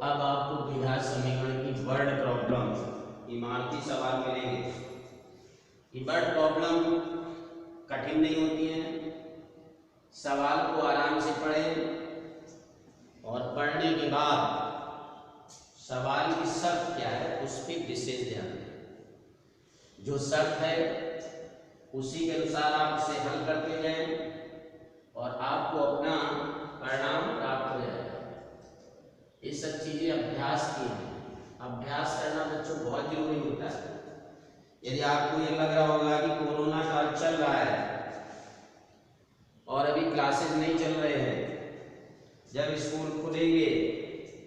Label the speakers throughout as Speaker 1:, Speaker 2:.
Speaker 1: अब आपको द्विघात समीकरण की वर्ड प्रॉब्लम इमारती सवाल मिलेंगे। ये वर्ड प्रॉब्लम कठिन नहीं होती है, सवाल को आराम से पढ़ें और पढ़ने के बाद सवाल की शर्त क्या है उस पर विशेष ध्यान दें। जो शर्त है उसी के अनुसार आप उसे हल करते जाएं और आपको अपना परिणाम प्राप्त हो जाएगा। ये सब चीजें अभ्यास की हैं, अभ्यास करना बच्चों बहुत जरूरी होता है। यदि आपको ये लग रहा होगा कि कोरोना काल चल रहा है और अभी क्लासेस नहीं चल रहे हैं, जब स्कूल खुलेंगे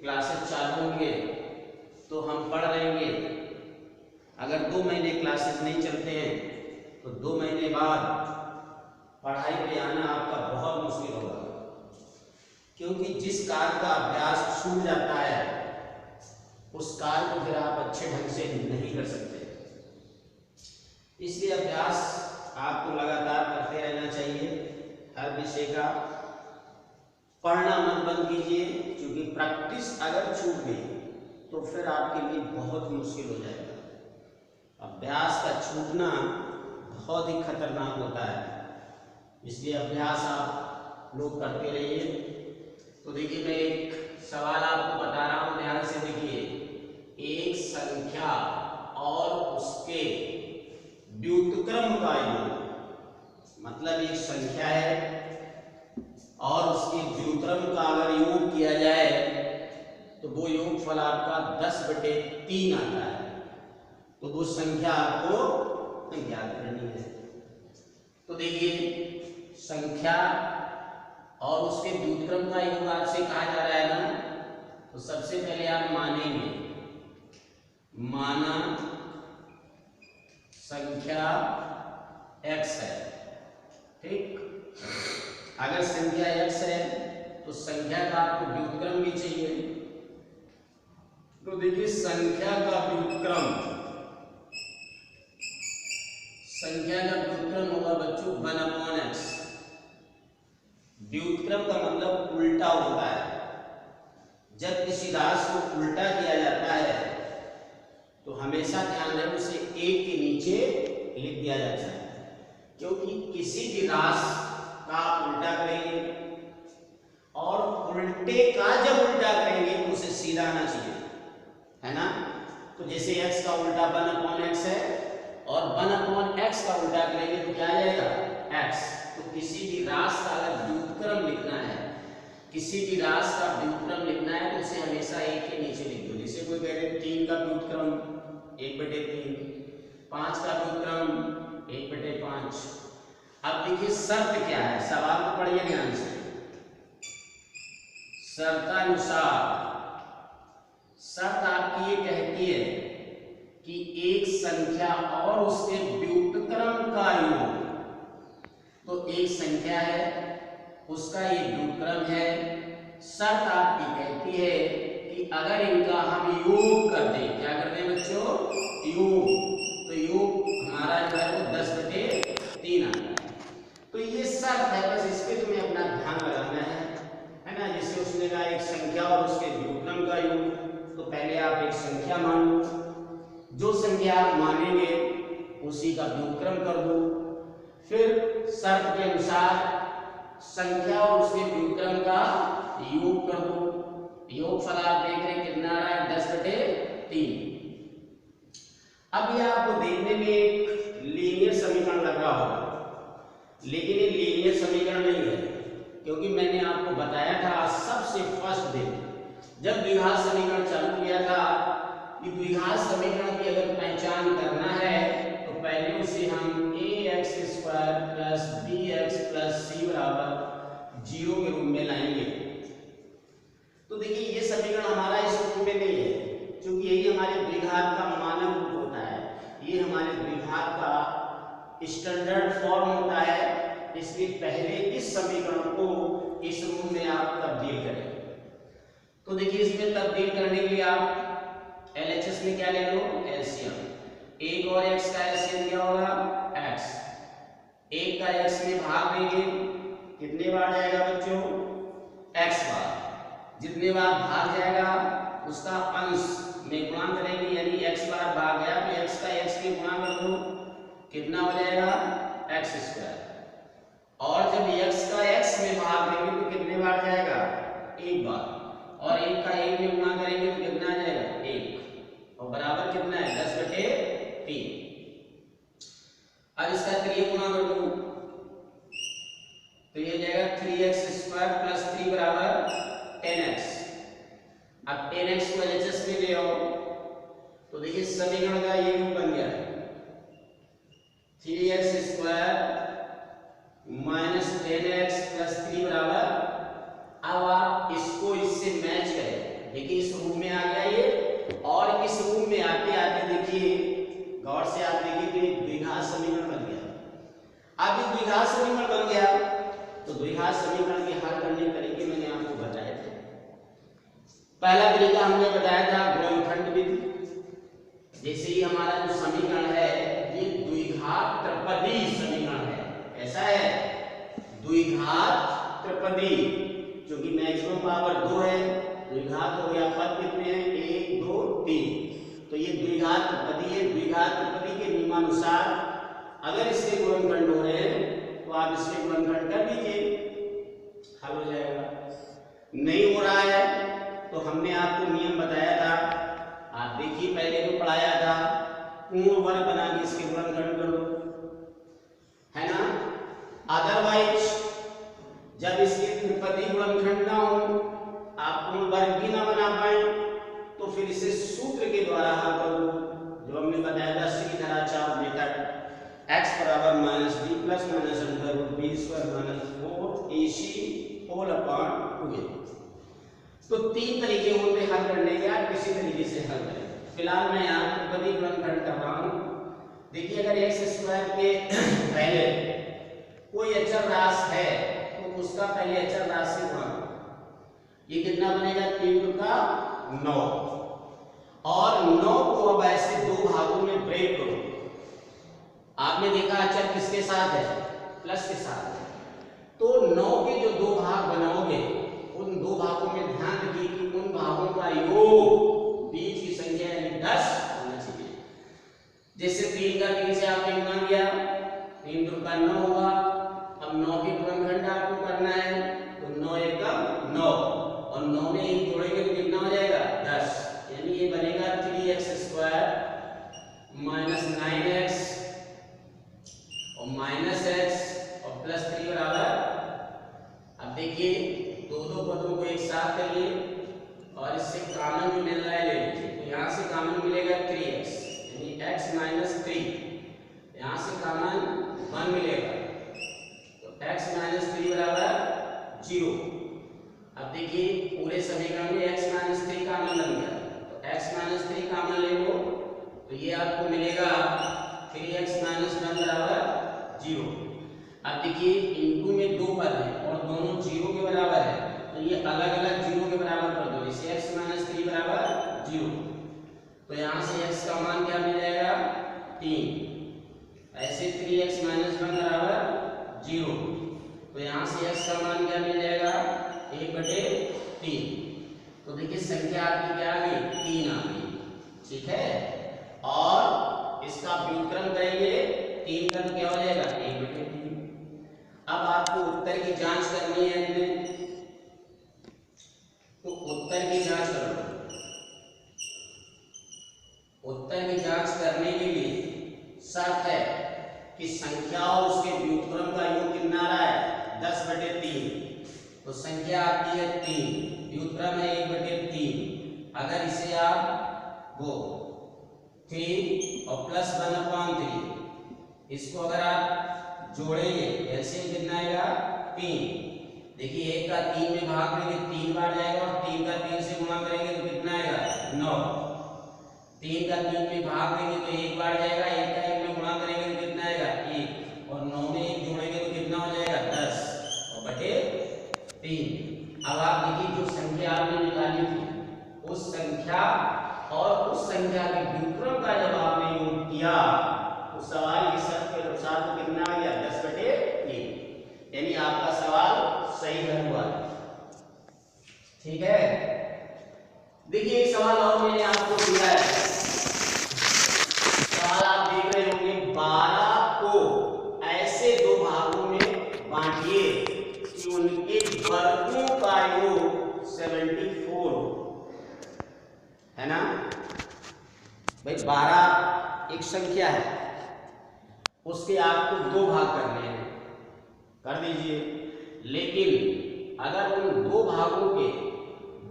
Speaker 1: क्लासेस चालू होंगे तो हम पढ़ रहेंगे। अगर 2 महीने क्लासेस नहीं चलते हैं तो 2 महीने बाद पढ़ाई पे आना आपका बहुत मुश्किल होगा, क्योंकि जिस कार्य का अभ्यास छूट जाता है उस कार्य को फिर आप अच्छे ढंग से नहीं कर सकते। इसलिए अभ्यास आपको लगातार करते रहना चाहिए। हर विषय का पढ़ना मत बंद कीजिए, क्योंकि प्रैक्टिस अगर छूट गई तो फिर आपके लिए बहुत मुश्किल हो जाएगा। अभ्यास का छूटना बहुत ही खतरनाक होता है, इसलिए अभ्यास आप लोग करते रहिए। तो देखिए, मैं एक सवाल आपको बता रहा हूं, ध्यान से देखिए। एक संख्या और उसके व्युत्क्रम का योग, मतलब एक संख्या है और उसके व्युत्क्रम का अगर योग किया जाए तो वो योगफल आपका 10/3 आता है। तो वो संख्या आपको ज्ञात करनी है। तो देखिए, संख्या और उसके व्युत्क्रम का योग आपसे कहा जा रहा है ना, तो सबसे पहले आप मानेंगे, माना संख्या x है, ठीक। अगर संख्या x है तो संख्या का आपको व्युत्क्रम भी चाहिए। तो देखिए, संख्या का व्युत्क्रम होगा बच्चों 1/x। व्युत्क्रम का मतलब उल्टा होता है। जब किसी राशि को उल्टा किया जाता है तो हमेशा ध्यान रहे उसे 1 के नीचे लिख दिया जाता है, क्योंकि किसी भी राशि का उल्टा करेंगे और उल्टे का जब उल्टा करेंगे तो उसे सीधा आना चाहिए, है ना। तो जैसे x का उल्टा 1/x है और 1/x का उल्टा करेंगे तो क्या आ जाएगा x। तो किसी भी राशि का अगर व्युत्क्रम लिखना है, किसी भी राशि का व्युत्क्रम लिखना है तो उसे हमेशा 1 के नीचे लिख दो। जैसे कोई कह रहे 3 का व्युत्क्रम 1/3, 5 का व्युत्क्रम 1/5। अब देखिए शर्त क्या है, सवाल को पढ़िए ध्यान से। शर्तानुसार शर्त आपकी ये कहती है कि एक संख्या और उसके व्युत्क्रम का योग, तो एक संख्या है उसका ये व्युत्क्रम है। शर्त आपकी कहती है कि अगर इनका हम योग कर दें, क्या कर दें बच्चों, योग, तो योग हमारा जो है वो 10/3 आता है। तो ये शर्त है, बस इस पे तुम्हें अपना ध्यान लगाना है ना। जैसे उसने कहा एक संख्या और उसके व्युत्क्रम का योग, तो पहले आप एक संख्या मान लो, जो संख्या आप मानेंगे उसी का व्युत्क्रम कर दो। फिर शर्त के अनुसार संख्या और उसके व्युत्क्रम का योग कर दो। योगफल आप देख रहे हैं कितना आ रहा है 10/3। अब ये आपको देखने में एक लीनियर समीकरण लग रहा होगा, लेकिन ये लीनियर समीकरण नहीं है, क्योंकि मैंने आपको बताया था सबसे फर्स्ट दिन जब द्विघात समीकरण चालू किया था कि द्विघात समीकरण की अगर पहचान करना है तो पहले उसे हम ax² + bx + c = 0 के रूप में लाएंगे। तो देखिए, ये समीकरण हमारा इस रूप में नहीं है, क्योंकि यही हमारे द्विघात का मानक रूप होता है, ये हमारे द्विघात का स्टैंडर्ड फॉर्म होता है। इसलिए पहले इस समीकरण को इस रूप में आप तब्दील करें। तो देखिए, इसमें तब्दील करने के लिए आप LHS में क्या ले लो, एलसीएम। 1 और x का एलसीएम क्या होगा, x। 1 का x में भाग देंगे, कितने बार जाएगा बच्चों, x बार। जितने बार भाग जाएगा उसका अंश में गुणा करेंगे, यानी x बार भाग गया तो x का x में गुणा कर दो, कितना हो जाएगा x स्क्वायर। और जब x का x में भाग देंगे तो कितने बार जाएगा, एक बार, और 1 का 1 में गुणा करेंगे तो कितना आ जाएगा 1, और बराबर कितना है 10/3। अब इसका 3 गुणा कर दो तो ये हो जाएगा 3x² + 3 बराबर 10x। अब 10x को LHS में ले आओ तो देखिए समीकरण का ये रूप बन गया है 3x² - 10x + 3 बराबर। अब आप इसको इससे मैच करें, देखिए इस रूप में आ गया ये, और इस रूप में आते आते देखिए गौर से आप देखिए तो एक द्विघात समीकरण बन गया। अब ये द्विघात समीकरण बन गया तो द्विघात समीकरण के हल करने के तरीके मैंने आपको बताए थे। पहला तरीका हमने बताया था गुणनखंड विधि। जैसे ही हमारा जो समीकरण है ये द्विघात त्रिपदी समीकरण है, ऐसा है द्विघात त्रिपदी, क्योंकि मैक्सिमम पावर 2 है, द्विघात हो गया, पद कितने हैं 1 2 3, तो ये द्विघात त्रिपदी है। द्विघात त्रिपदी के नियमानुसार अगर इसके गुणनखंड हो रहे हैं तो आप इसके गुणनखंड कर दीजिए, हल हो जाएगा। नहीं हो रहा है तो हमने आपको नियम बताया था, आप देखिए पहले जो पढ़ाया था, पूर्ण वर्ग बना के इसके गुणनखंड कर दो, है ना। अदरवाइज जब इसके त्रिपदी गुणनखंड ना हो, आप पूर्ण वर्ग भी ना बना पाए, तो फिर इसे सूत्र के द्वारा हल कर दो, जो हमने बताया था श्रीधराचार्य मेथड, x बराबर -b + √b² - 4ac whole upon 2a। तो 3 तरीके होते हल करने के, आप किसी तरीके से हल करें। फिलहाल मैं यहाँ त्रिपदी गुणनखंड कर रहा हूँ। देखिए अगर x² के पहले कोई अचर राशि है तो उसका पहले अचर राशि से गुणा, ये कितना बनेगा 3 का 9, और 9 को अब ऐसे 2 भागों में ब्रेक करो। आपने देखा अचर किसके साथ है, प्लस के साथ है, तो 9 के जो 2 भाग बनाओगे उन 2 भागों में ध्यान रखिए कि उन भागों का योग बीच की संख्या यानी 10 होना चाहिए। जैसे 3 का 3 से आपने गुणा किया, 3 दूर का 9 होगा। अब 9 के गुणनखंड आपको करना है तो 9 एकम 9, और 9 में 1 जोड़ेंगे तो कितना हो जाएगा 10, यानी ये बनेगा 3x² - 9x और -x और +3 बराबर। अब देखिए दो पदों को एक साथ करिए और इससे कॉमन जो मिल रहा है ले लीजिए, तो यहाँ से कॉमन मिलेगा 3x यानी x - 3, यहाँ से कॉमन 1 मिलेगा तो x - 3 बराबर 0। अब देखिए पूरे समीकरण में x - 3 कॉमन बन गया, तो x - 3 कॉमन ले लो तो ये आपको मिलेगा 3x - 1 बराबर 0। अब देखिए इनटू में 2 पद है और दोनों 0 के बराबर है, तो ये अलग अलग 0 के बराबर कर दो, इसे x - 3 बराबर 0, तो यहाँ से x का मान क्या मिल जाएगा 3, ऐसे 3x - 1 बराबर 0, तो यहाँ से x का मान क्या मिल जाएगा 1/3। तो देखिए संख्या आपकी क्या आ गई 3 आ गई, ठीक है। और इसका व्युत्क्रम करेंगे 3 का तो क्या हो जाएगा 1/3। अब आपको उत्तर की जांच करनी है इनमें, तो उत्तर की जांच करो। उत्तर की जांच करने के लिए शर्त है कि संख्या और उसके व्युत्क्रम का योग कितना आ रहा है 10/3, तो संख्या आपकी है 3, व्युत्क्रम है 1/3। अगर इसे आप वो 3 और +1/3 इसको अगर आप जोड़ेंगे एलसीएम कितना आएगा 3। देखिए 1 का 3 में भाग देंगे 3 बार जाएगा, और 3 का 3 से गुणा करेंगे तो कितना आएगा 9। 3 का 3 में भाग देंगे तो 1 बार जाएगा, 1 का 1 में गुणा करेंगे तो कितना आएगा 1, और 9 में 1 जोड़ेंगे तो कितना हो जाएगा 10 और बटे 3। अब आप देखिए जो संख्या आपने निकाली थी उस संख्या और उस संख्या के व्युत्क्रम का जब आपने योग किया तो सवाल की शर्त के अनुसार तो कितना आ गया 10/3, यानी आपका सवाल सही हल हुआ, ठीक है। देखिए एक सवाल और मैंने आपको दिया है, सवाल आप देख रहे होंगे, 12 को ऐसे दो भागों में बांटिए कि उनके वर्गों का योग 74 है ना भाई। 12 एक संख्या है, उसके आपको दो भाग करने हैं, कर दीजिए। लेकिन अगर उन दो भागों के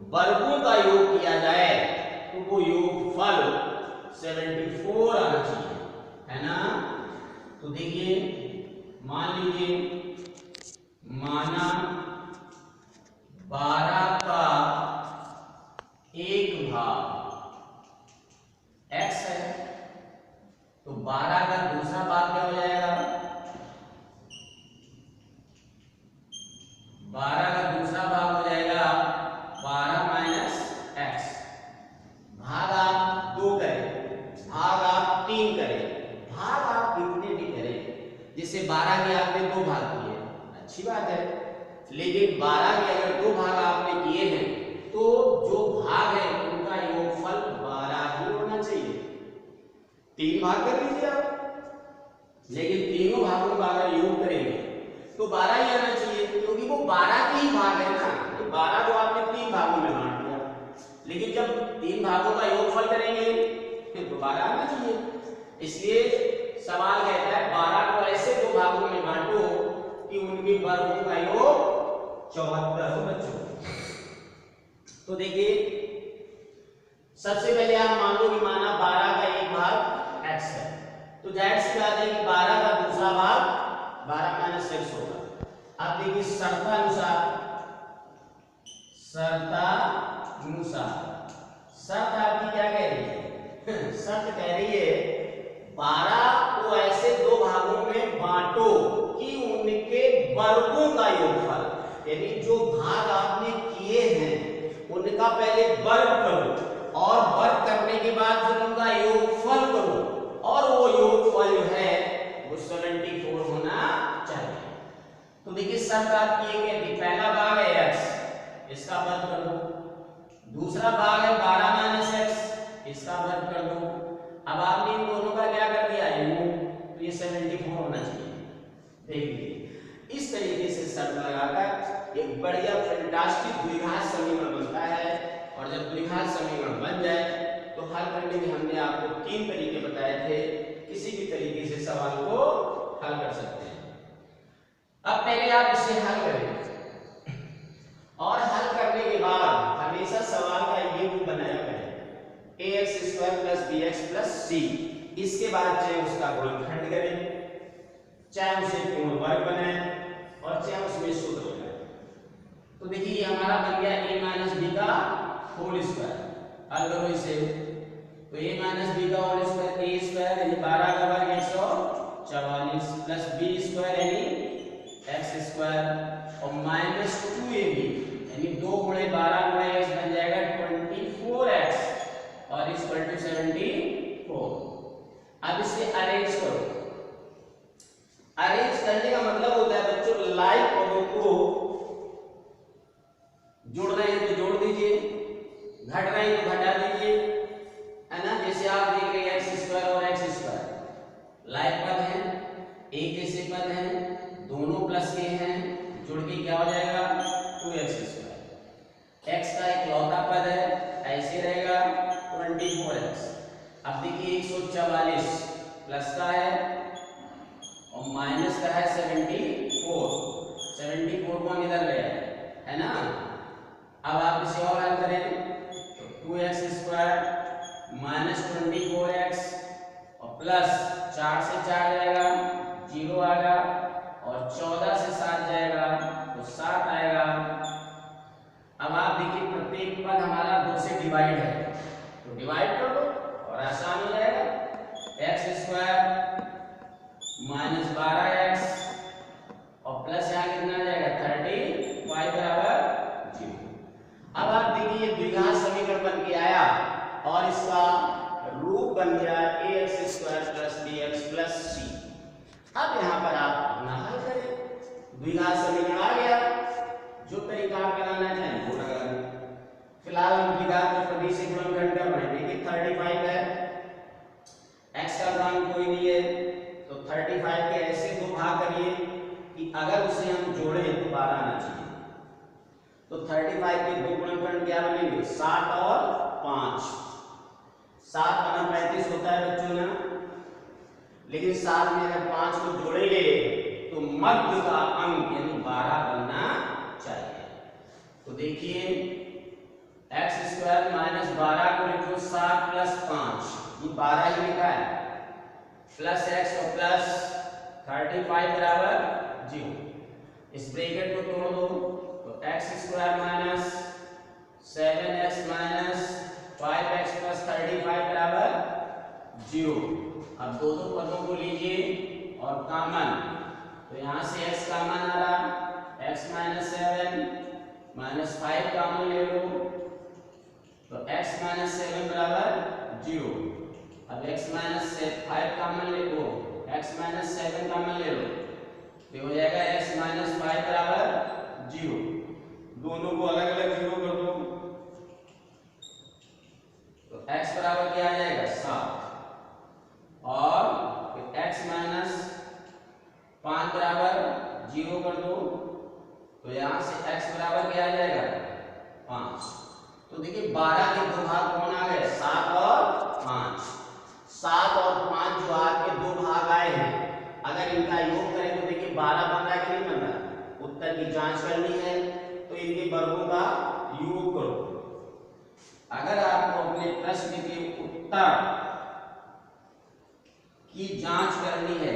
Speaker 1: वर्गों का योग किया जाए तो वो योगफल 74 आना चाहिए, है ना। तो देखिए मान लीजिए, माना 12 का एक भाग x है, तो 12 का दूसरा भाग क्या हो जाएगा, 12 का दूसरा भाग हो जाएगा 12 माइनस एक्स। भाग आप 2 करें, भाग आप 3 करें, भाग आप कितने भी करें, जैसे 12 के आपने 2 भाग किए, अच्छी बात है। लेकिन 12 के अगर 2 भाग आपने किए हैं तो जो भाग है उनका योगफल 12 ही होना चाहिए। 3 भाग कर लीजिए आप, लेकिन तीनों भागों का अगर योग करेंगे तो 12 ही आना चाहिए, क्योंकि वो 12 के ही भाग है ना। तो 12 को आपने 3 भागों में बांट दिया, लेकिन जब 3 भागों का योगफल करेंगे तो 12 आना चाहिए। इसलिए सवाल कहता है 12 को ऐसे दो भागों में बांटो कि उनके वर्गों का योग 74 हो बच्चों। तो देखिए सबसे पहले आप मान लो कि माना 12 का एक भाग x है, तो जाहिर सी बात है कि 12 का दूसरा भाग 12 माइनस एक्स होगा। अब देखिए शर्तानुसार शर्त आपकी क्या कह रही है शर्त कह रही है 12 को ऐसे दो भागों में बांटो कि उनके वर्गों का योगफल, यानी जो भाग आपने किए हैं उनका पहले वर्ग करो और वर्ग करने के बाद फिर उनका योगफल करो, और वो योगफल जो है वो 74 होना चाहिए। तो देखिए शर्त आपकी ये कहती, पहला भाग है x, इसका वर्ग कर दो, दूसरा भाग है 12 माइनस x, इसका वर्ग कर दो। अब आपने इन दोनों का क्या कर दिया योग, तो ये 74 होना चाहिए। देखिए इस तरीके से शर्त लगाकर एक बढ़िया फैंटास्टिक द्विघात समीकरण बनता है, और जब द्विघात समीकरण बन जाए तो हल करने के हमने आपको 3 तरीके बताए थे, किसी भी तरीके से सवाल को हल कर सकते हैं। अब पहले आप इसे हल करें, और हल करने के बाद हमेशा सवाल का ये रूप बनाया करें ax² + bx + c। इसके बाद चाहे उसका गुणनखंड करें, चाहे उसे पूर्ण वर्ग बनाएं, और चाहे उसमें सूत्र लगाएं। तो देखिए हमारा बन गया a - b का होल स्क्वायर। हल करो इसे, तो a - b का होल स्क्वायर a² यानी 12 का वर्ग 144 प्लस b² यानी x² और माइनस 2ab यानी 2 × 12 × x बन जाएगा 24x और इक्वल टू 74। अब इसे अरेंज करो। अरेंज करने का मतलब होता है बच्चों लाइक पदों को जोड़ रहे हैं तो जोड़ दीजिए, घट रहे हैं तो घटा दीजिए, है ना। जैसे आप देख रहे हैं x² और x², लाइक पद हैं, एक जैसे पद हैं, दोनों प्लस के हैं, जुड़ के क्या हो जाएगा 2x²। x का इकलौता पद है, ऐसे रहेगा 24x। अब देखिए 144 प्लस का है और माइनस का है 74 को हम इधर ले आए, है ना। अब आप इसे और हल करें तो 2x² माइनस 24x और प्लस 4 से 4 जाएगा 0 आएगा, और 14 से 7 जाएगा तो 7 आएगा। अब आप देखिए प्रत्येक पद हमारा 2 से डिवाइड है, तो डिवाइड कर दो और आसान हो जाएगा। x² माइनस 12x और प्लस यहाँ कितना आ जाएगा 35 बराबर 0। अब आप देखिए ये द्विघात समीकरण बन के आया और इसका रूप बन गया ax² + bx + c। अब यहाँ पर आप अपना हल करें, द्विघात समीकरण आ गया, जो तरीका आप लगाना चाहें वो लगा लें। फिलहाल हम द्विघात में क्या बनाएंगे कि 35 है, x का मान कोई नहीं है, तो 35 के ऐसे दो भाग करिए कि अगर उसे हम जोड़े तो 12 आना चाहिए। तो 35 के दो गुणनखंड क्या बनेंगे, 7 और 5। 7 बना 35 होता है बच्चों ना, लेकिन 7 में अगर 5 को जोड़ेंगे तो मध्य का अंक यानी 12 बनना चाहिए। तो देखिए x² - 12 को लिखो 7 + 5, ये 12 ही लिखा है, प्लस x और प्लस 35 बराबर 0। इस ब्रैकेट को तोड़ दो तो x² - 7x - 5x + 35 बराबर 0। अब दो पदों को लीजिए और कॉमन, तो यहाँ से x कॉमन आ रहा, x - 7 - 5 कॉमन ले लो तो x - 7 बराबर 0। अब x - 5 कॉमन ले लो, x - 7 कॉमन ले लो तो हो जाएगा x - 5 बराबर 0। दोनों को अलग अलग 0 कर दो तो x बराबर क्या आ जाएगा 7, और फिर x - 5 बराबर 0 कर दो तो यहां से x बराबर क्या आ जाएगा 5। तो देखिए 12 के दो भाग कौन आ गए, 7 और 5। 7 और 5 जो आपके दो भाग आए हैं, अगर इनका योग करें तो देखिए 12 बन रहा है कि नहीं बन रहा। उत्तर की जांच करनी है तो इनके वर्गों का योग करो। अगर आपको अपने प्रश्न के उत्तर की जांच करनी है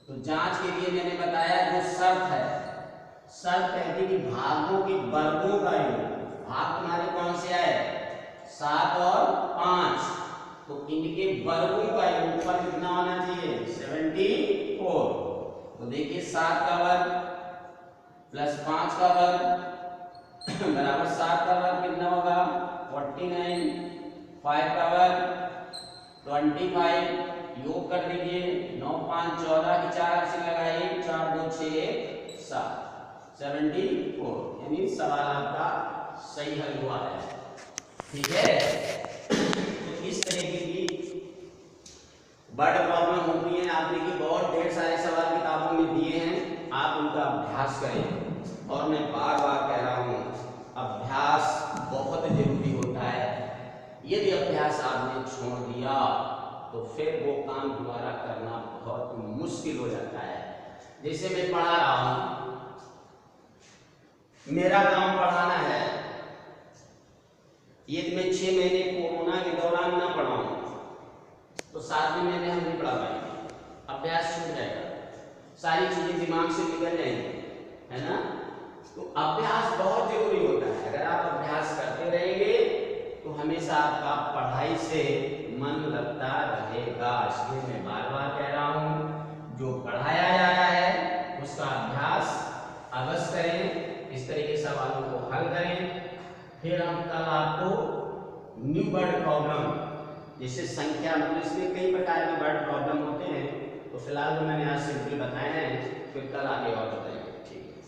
Speaker 1: तो जांच के लिए मैंने बताया जो शर्त है, शर्त कहती कि भागों के वर्गों का योग। भाग तुम्हारे कौन से आए, 7 और 5, तो इनके वर्गों का योगफल कितना होना चाहिए 74। तो देखिए 7 का वर्ग प्लस 5 का वर्ग बराबर 7 का वर्ग कितना होगा 49, 5 का वर्ग 25, योग कर लीजिए 9 5 14 की 4 से लगाइए 4 2 6 7 74, यानी सवाल आपका सही हल हुआ है। ठीक है, तो इस तरीके की वर्ड प्रॉब्लम होती है। आप देखिए बहुत ढेर सारे सवाल किताबों में दिए हैं, आप उनका अभ्यास करें। और मैं बार बार कह रहा हूँ अभ्यास बहुत जरूरी होता है। यदि अभ्यास आपने छोड़ दिया तो फिर वो काम दोबारा करना बहुत मुश्किल हो जाता है। जैसे मैं पढ़ा रहा हूं, मेरा काम पढ़ाना है, यदि मैं 6 महीने कोरोना के दौरान ना पढ़ाऊं तो 7वें महीने हम नहीं पढ़ा पाएंगे, अभ्यास छूट जाएगा, सारी चीजें दिमाग से निकल जाएंगी, है ना। तो अभ्यास बहुत जरूरी होता है। अगर आप अभ्यास करते रहेंगे तो हमेशा आपका पढ़ाई से मन लगता रहेगा। इसलिए मैं बार बार कह रहा हूं जो पढ़ाया जा रहा है उसका अभ्यास अवश्य करें, इस तरह के सवालों को हल करें। फिर हम कल आपको न्यू वर्ड प्रॉब्लम, जैसे संख्या, मतलब इसमें कई प्रकार के वर्ड प्रॉब्लम होते हैं, तो फिलहाल तो मैंने आज सिंपल बताए हैं, फिर कल आगे और बताएंगे।